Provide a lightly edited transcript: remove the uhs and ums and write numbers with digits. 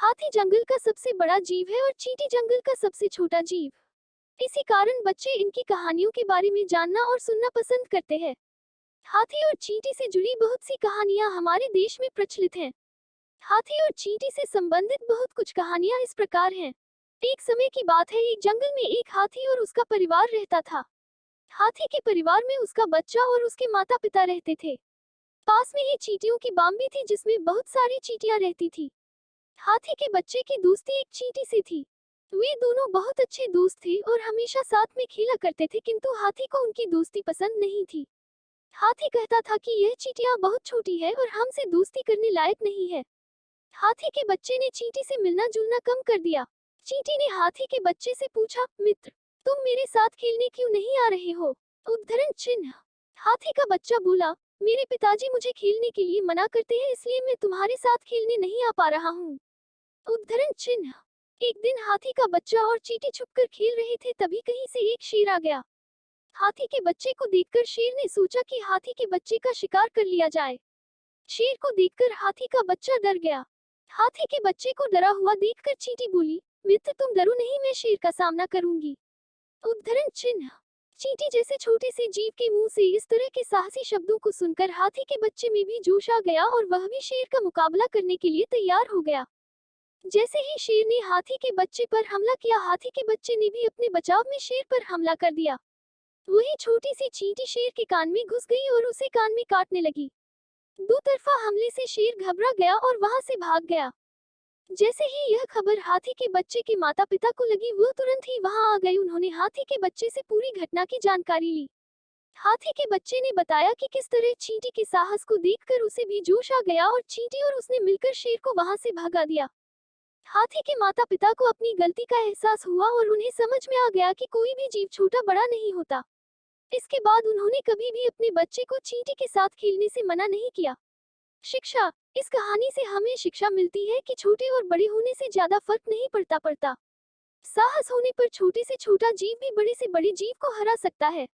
हाथी जंगल का सबसे बड़ा जीव है और चींटी जंगल का सबसे छोटा जीव। इसी कारण बच्चे इनकी कहानियों के बारे में जानना और सुनना पसंद करते हैं। हाथी और चींटी से जुड़ी बहुत सी कहानियां हमारे देश में प्रचलित हैं। हाथी और चींटी से संबंधित बहुत कुछ कहानियां इस प्रकार हैं। एक समय की बात है, एक जंगल में एक हाथी और उसका परिवार रहता था। हाथी के परिवार में उसका बच्चा और उसके माता पिता रहते थे। पास में ही चींटियों की बाम्बी थी जिसमें बहुत सारी चींटियां रहती थी। हाथी के बच्चे की दोस्ती एक चींटी से थी। वे दोनों बहुत अच्छे दोस्त थे और हमेशा साथ में खेला करते थे, किंतु हाथी को उनकी दोस्ती पसंद नहीं थी। हाथी कहता था कि यह चींटियां बहुत छोटी है और हमसे दोस्ती करने लायक नहीं है। हाथी के बच्चे ने चींटी से मिलना जुलना कम कर दिया। चींटी ने हाथी के बच्चे से पूछा, मित्र, तुम मेरे साथ खेलने क्यों नहीं आ रहे हो? उद्धरण चिन्ह। हाथी का बच्चा बोला, मेरे पिताजी मुझे खेलने के लिए मना करते हैं, इसलिए मैं तुम्हारे साथ खेलने नहीं आ पा रहा हूँ। उद्धरण चिन्ह। एक दिन हाथी का बच्चा और चींटी छुपकर खेल रहे थे, तभी कहीं से एक शेर आ गया। हाथी के बच्चे को देखकर शेर ने सोचा कि हाथी के बच्चे का शिकार कर लिया जाए। शेर को देखकर हाथी का बच्चा डर गया। हाथी के बच्चे को डरा हुआ देखकर चींटी बोली, मित्र तुम डरो नहीं, मैं शेर का सामना करूंगी। उद्धरण चिन्ह। चींटी जैसे छोटे से जीव के मुंह से इस तरह के साहसी शब्दों को सुनकर हाथी के बच्चे में भी जोश आ गया और वह भी शेर का मुकाबला करने के लिए तैयार हो गया। जैसे ही शेर ने हाथी के बच्चे पर हमला किया, हाथी के बच्चे ने भी अपने बचाव में शेर पर हमला कर दिया। वही छोटी सी चींटी शेर के कान में घुस गई और उसे कान में काटने लगी। दो तरफा हमले से शेर घबरा गया और वहां से भाग गया। जैसे ही यह खबर हाथी के बच्चे के माता पिता को लगी, वो तुरंत ही वहां आ गए। उन्होंने हाथी के बच्चे से पूरी घटना की जानकारी ली। हाथी के बच्चे ने बताया कि किस तरह चींटी के साहस को देखकर उसे भी जोश आ गया और चींटी और उसने मिलकर शेर को वहां से भगा दिया। हाथी के माता पिता को अपनी गलती का एहसास हुआ और उन्हें समझ में आ गया कि कोई भी जीव छोटा बड़ा नहीं होता। इसके बाद उन्होंने कभी भी अपने बच्चे को चींटी के साथ खेलने से मना नहीं किया। शिक्षा। इस कहानी से हमें शिक्षा मिलती है कि छोटे और बड़े होने से ज्यादा फर्क नहीं पड़ता। साहस होने पर छोटे से छोटा जीव भी बड़े से बड़े जीव को हरा सकता है।